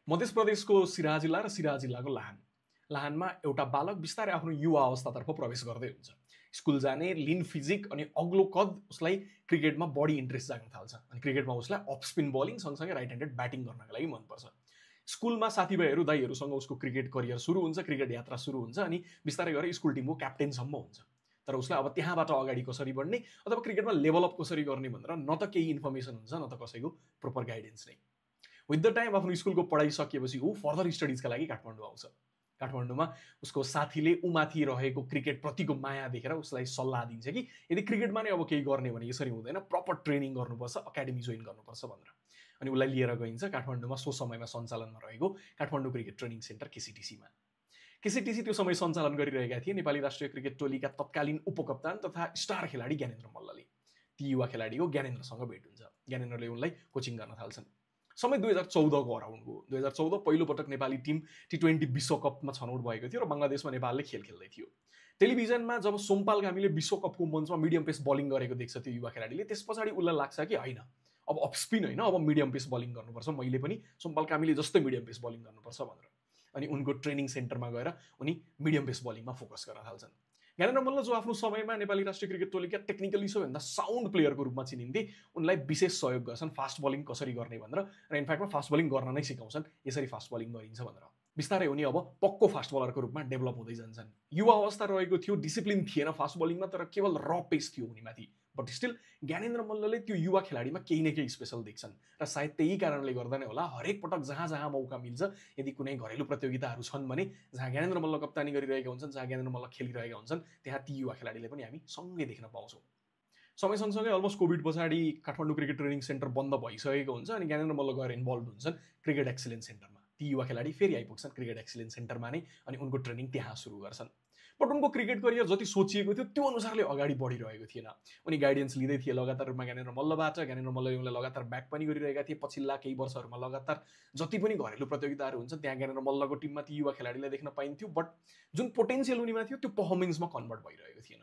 मध्य प्रदेशको सिराहा जिल्ला र सिराहा जिल्लाको लाहानमा एउटा बालक बिस्तारै आफ्नो युवा अवस्थातर्फ प्रवेश गर्दै हुन्छ। स्कुल जाने, लिन फिजिक अनि अग्लो कद उसलाई क्रिकेटमा बढी इन्ट्रेस्ट जाग्न थाल्छ अनि क्रिकेटमा उसलाई अफ स्पिन बलिङ सँगसँगै राइट ह्यान्डेड ब्याटिङ गर्नका लागि मनपर्छ। स्कुलमा साथीभाइहरू दाइहरूसँग उसको क्रिकेट करियर सुरु हुन्छ, क्रिकेट यात्रा सुरु हुन्छ अनि बिस्तारै गरेर स्कुल टिमको क्याप्टेनसम्म हुन्छ। तर उसलाई अब त्यहाँबाट अगाडि कसरी बढ्ने अथवा क्रिकेटमा लेभल अप कसरी गर्ने भनेर न त केही इन्फर्मेसन हुन्छ न त कसैको प्रोपर गाइडेन्स नै। विथ द टाइम आफ्नो स्कुलको पढाइ सकिएपछि ऊ फर्दर स्टडिजका लागि काठमाडौँ आउँछ। काठमाडौँमा उसको साथीले उमाथि रहेको क्रिकेट प्रतिको माया देखेर उसलाई सल्लाह दिन्छ कि यदि क्रिकेटमा नै अब केही गर्ने भने यसरी हुँदैन, प्रपर ट्रेनिङ गर्नुपर्छ, अकाडेमी जोइन गर्नुपर्छ भनेर। अनि उसलाई लिएर गइन्छ काठमाडौँमा सो समयमा सञ्चालनमा रहेको काठमाडौँ क्रिकेट ट्रेनिङ सेन्टर केसिटिसीमा। केसिटिसी त्यो समय सञ्चालन गरिरहेका थिए नेपाली राष्ट्रिय क्रिकेट टोलीका तत्कालीन उपकप्तान तथा स्टार खेलाडी ज्ञानेन्द्र मल्लले। ती युवा खेलाडीको ज्ञानेन्द्रसँग भेट हुन्छ। ज्ञानेन्द्रले उनलाई कोचिङ गर्न थाल्छन्। समय 2014 को अराउन्ड हो। 2014 पहिलोपटक नेपाली टिम T20 विश्वकपमा छनौट भएको थियो र बङ्गलादेशमा नेपालले खेल खेल्दै थियो। टेलिभिजनमा जब सोमपाल घामीले विश्वकपको मञ्चमा मिडियम पेस बलिङ गरेको देख्छ त्यो युवा खेलाडीले, त्यस पछाडि उसलाई लाग्छ कि होइन, अब अफ स्पिन होइन, अब मिडियम पेस बलिङ गर्नुपर्छ, मैले पनि सोमपाल घामीले जस्तै मिडियम पेस बलिङ गर्नुपर्छ भनेर। अनि उनको ट्रेनिङ सेन्टरमा गएर उनी मिडियम पेस बलिङमा फोकस गर्न थाल्छन्। ज्ञानेन्द्र मल्ल जो आफ्नो समयमा नेपाली राष्ट्रिय क्रिकेट टोलीका टेक्निकली सबैभन्दा साउन्ड प्लेयरको रूपमा चिनिन्थे, उनलाई विशेष सहयोग गर्छन् फास्ट बलिङ कसरी गर्ने भनेर र इनफ्याक्टमा फास्ट बलिङ गर्न नै सिकाउँछन्, यसरी फास्ट बलिङ गरिन्छ भनेर। बिस्तारै उनी अब पक्को फास्ट बलरको रूपमा डेभलप हुँदै जान्छन्। युवा अवस्था रहेको थियो, डिसिप्लिन थिएन फास्ट बलिङमा, तर केवल र पेस थियो उनीमाथि। बट स्टिल ज्ञानेन्द्र मल्लले त्यो युवा खेलाडीमा केही न केही स्पेसल देख्छन् र सायद त्यही कारणले गर्दा नै होला हरेक पटक जहाँ जहाँ मौका मिल्छ, यदि कुनै घरेलु प्रतियोगिताहरू छन् भने जहाँ ज्ञानेन्द्र मल्ल कप्तानी गरिरहेका हुन्छन्, जहाँ ज्ञानेन्द्र मल्ल खेलिरहेका हुन्छन्, त्यहाँ ती युवा खेलाडीले पनि हामी सँगै देख्न पाउँछौँ। समय सँगसँगै अलमोस्ट कोभिड पछाडि काठमाडौँ क्रिकेट ट्रेनिङ सेन्टर बन्द भइसकेको हुन्छ अनि ज्ञानेन्द्र मल्ल गएर इन्भल्भ हुन्छन् क्रिकेट एक्सिलेन्स सेन्टरमा। ती युवा खेलाडी फेरि आइपुग्छन् क्रिकेट एक्सिलेन्स सेन्टरमा नै अनि उनको ट्रेनिङ त्यहाँ सुरु गर्छन्। बट उनको क्रिकेट करियर जति सोचिएको थियो त्यो अनुसारले अगाडि बढिरहेको थिएन। उनी गाइडेन्स लिँदै थिए लगातार रूपमा ज्ञानेन्द्र मल्लबाट। ज्ञानेन्द्र मल्लले उनलाई लगातार ब्याक पनि गरिरहेका थिए। पछिल्ला केही वर्षहरूमा लगातार जति पनि घरेलु प्रतियोगिताहरू हुन्छन् त्यहाँ ज्ञानेन्द्र मल्लको टिममा ती युवा खेलाडीलाई देख्न पाइन्थ्यो, बट जुन पोटेन्सियल उनीमा थियो त्यो पर्फर्मेन्समा कन्भर्ट भइरहेको थिएन।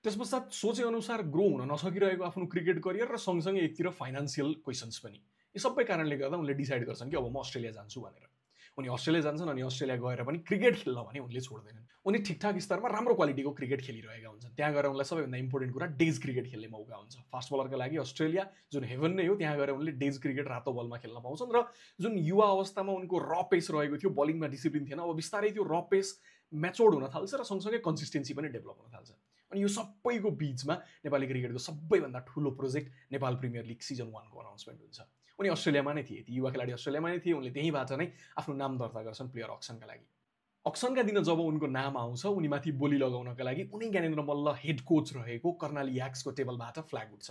त्यस पश्चात सोचे अनुसार ग्रो हुन नसकिरहेको आफ्नो क्रिकेट करियर र सँगसँगै एकतिर फाइनान्सियल क्वेसन्स पनि, यी सबै कारणले गर्दा उनले डिसाइड गर्छन् कि अब म अस्ट्रेलिया जान्छु भनेर। उनी अस्ट्रेलिया जान्छन् अनि अस्ट्रेलिया गएर पनि क्रिकेट खेल्न भने उनले छोड्दैनन्। उनी ठिकठाक स्तरमा राम्रो क्वालिटीको क्रिकेट खेलिरहेका हुन्छन्। त्यहाँ गएर उनलाई सबैभन्दा इम्पोर्टेन्ट कुरा डेज क्रिकेट खेल्ने मौका हुन्छ। फास्ट बलरका लागि अस्ट्रेलिया जुन हेभन नै हो, त्यहाँ गएर उनले डेज क्रिकेट रातो बलमा खेल्न पाउँछन् र जुन युवा अवस्थामा उनको र पेस रहेको थियो, बलिङमा डिसिप्लिन थिएन, अब बिस्तारै त्यो र पेस म्याच्योर्ड हुन थाल्छ र सँगसँगै कन्सिस्टेन्सी पनि डेभलप हुन थाल्छ। अनि यो सबैको बीचमा नेपाली क्रिकेटको सबैभन्दा ठुलो project Nepal premier league season 1 को अनाउन्समेन्ट हुन्छ। उनी अस्ट्रेलियामा नै थिए, ती युवा खेलाडी अस्ट्रेलियामा नै थिए। उनले त्यहीँबाट नै आफ्नो नाम दर्ता गर्छन् प्लेयर अक्सनका लागि। अक्सनका दिन जब उनको नाम आउँछ, उनीमाथि बोली लगाउनका लागि उनी ज्ञानेन्द्र मल्ल हेड कोच रहेको कर्णाली याक्सको टेबलबाट फ्ल्याग उठ्छ।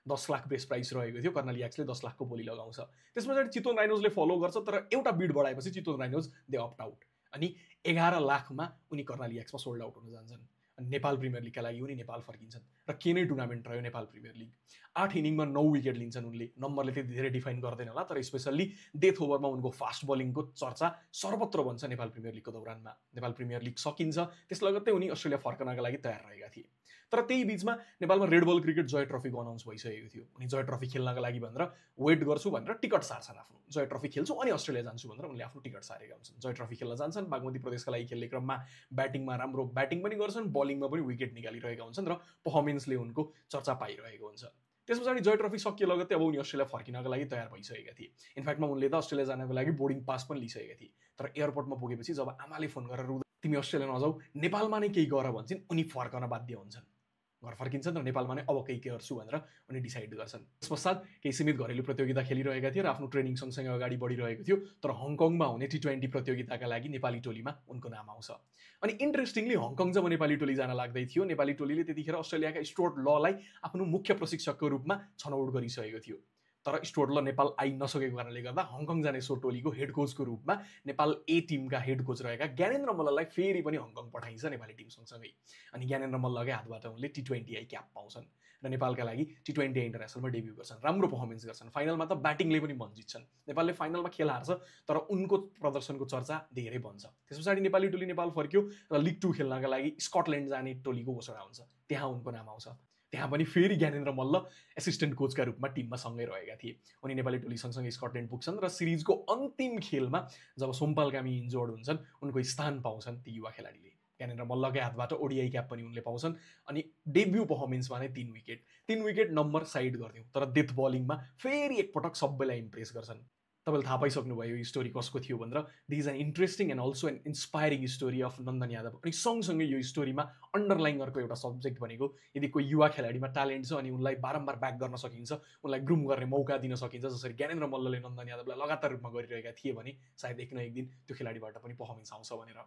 10 लाख बेस्ट प्राइस रहेको थियो। कर्णाली याक्सले 10 लाखको बोली लगाउँछ। त्यस पछाडि चितवन राइनोजले फलो गर्छ, तर एउटा बिड बढाएपछि Chitwan rhinos they opt out अनि 11 लाखमा उनी कर्णाली याक्समा सोल्ड आउट हुन जान्छन्। अनि नेपाल प्रिमियर लिगका लागि उनी नेपाल फर्किन्छन् र के नै टुर्नामेन्ट रह्यो नेपाल प्रिमियर लिग। 8 इनिङमा 9 विकेट लिन्छन् उनले। नम्बरले त्यति धेरै डिफाइन गर्दैन होला, तर स्पेसल्ली डेथ ओभरमा उनको फास्ट बलिङको चर्चा सर्वत्र बन्छ नेपाल प्रिमियर लिगको दौरानमा। नेपाल प्रिमियर लिग सकिन्छ, त्यस लगत्तै उनी अस्ट्रेलिया फर्कनका लागि तयार रहेका थिए। तर त्यही बीचमा नेपालमा रेड बल क्रिकेट जय ट्रफीको अनाउन्स भइसकेको थियो। उनी जय ट्रफी खेल्नका लागि भनेर वेट गर्छु भनेर टिकट सार्छन् आफ्नो। जय ट्रफी खेल्छु अनि अस्ट्रेलिया जान्छु भनेर उनले आफ्नो टिकट सारेका हुन्छन्। जय ट्रफी खेल्न जान्छन्। बागमती प्रदेशका लागि खेल्ने क्रममा ब्याटिङमा राम्रो ब्याटिङ पनि गर्छन्, बलिङमा पनि विकेट निकालिरहेका हुन्छन् र पर्फर्मेन्सले उनको चर्चा पाइरहेको हुन्छ। त्यस पछाडि जय ट्रफी सकिए लगत्तै अब उनी अस्ट्रेलिया फर्किनका लागि तयार भइसकेका थिए। इनफ्याक्टमा उनले त अस्ट्रेलिया जानको लागि बोर्डिङ पास पनि लिइसकेका थिए। तर एयरपोर्टमा पुगेपछि जब आमाले फोन गरेर तिमी अस्ट्रेलिया नजाऊ, नेपालमा नै केही गर भन्छन्, उनी फर्कन बाध्य हुन्छन्। घर फर्किन्छन् र नेपालमा नै अब केही गर्छु भनेर उनी डिसाइड गर्छन्। त्यस पश्चात केही सीमित घरेलु प्रतियोगिता खेलिरहेका थिए र आफ्नो ट्रेनिङ सँगसँगै अगाडि बढिरहेको थियो। तर हङकङमा हुने T20 प्रतियोगिताका लागि नेपाली टोलीमा उनको नाम आउँछ। अनि इन्ट्रेस्टिङली हङकङ जब नेपाली टोली जान लाग्दै थियो, नेपाली टोलीले त्यतिखेर अस्ट्रेलियाका स्टुअर्ट ललाई आफ्नो मुख्य प्रशिक्षकको रूपमा छनौट गरिसकेको थियो। तर स्टुअर्ट ल नेपाल आइ नसकेको कारणले गर्दा हङकङ जाने सो टोलीको हेड कोचको रूपमा नेपाल ए टिमका हेड कोच रहेका ज्ञानेन्द्र मल्ललाई फेरि पनि हङकङ पठाइन्छ नेपाली टिम सँगसँगै। अनि ज्ञानेन्द्र मल्लकै हातबाट उनले T20I क्याप पाउँछन् र नेपालका लागि T20I इन्टरनेसनलमा डेब्यू गर्छन्। राम्रो पर्फर्मेन्स गर्छन्। फाइनलमा त ब्याटिङले पनि मन जित्छन्। नेपालले फाइनलमा खेल हार्छ, तर उनको प्रदर्शनको चर्चा धेरै बन्छ। त्यस पछाडि नेपाली टोली नेपाल फर्क्यो र लिग 2 खेल्नका लागि स्कटल्यान्ड जाने टोलीको घोषणा हुन्छ। त्यहाँ उनको नाम आउँछ। त्यहाँ पनि फेरि ज्ञानेन्द्र मल्ल एसिस्टेन्ट कोचका रूपमा टिममा सँगै रहेका थिए। उनी नेपाली टोली सँगसँगै स्कटल्यान्ड पुग्छन् र सिरिजको अन्तिम खेलमा जब सोमपाल कामी इन्जोर्ड हुन्छन् उनको स्थान पाउँछन् ती युवा खेलाडीले। ज्ञानेन्द्र मल्लकै हातबाट ओडिआई क्याप पनि उनले पाउँछन् अनि डेब्यू पर्फर्मेन्समा नै 3 विकेट नम्बर साइड गरिदिउँ तर डेथ बलिङमा फेरि एकपटक सबैलाई इम्प्रेस गर्छन्। तपाईँले थाहा पाइसक्नुभयो यो स्टोरी कसको थियो भनेर। This is an interesting and also an inspiring story of Nandan Yadav. अनि सँगसँगै यो स्टोरीमा अन्डरलाइन अर्को एउटा सब्जेक्ट भनेको यदि कोही युवा खेलाडीमा ट्यालेन्ट छ अनि उनलाई बारम्बार ब्याक गर्न सकिन्छ, उनलाई ग्रुम गर्ने मौका दिन सकिन्छ, जसरी ज्ञानेन्द्र मल्लले नन्दन यादवलाई लगातार रूपमा गरिरहेका थिए भने सायद एक न एक दिन त्यो खेलाडीबाट पनि पर्फर्मेन्स आउँछ भनेर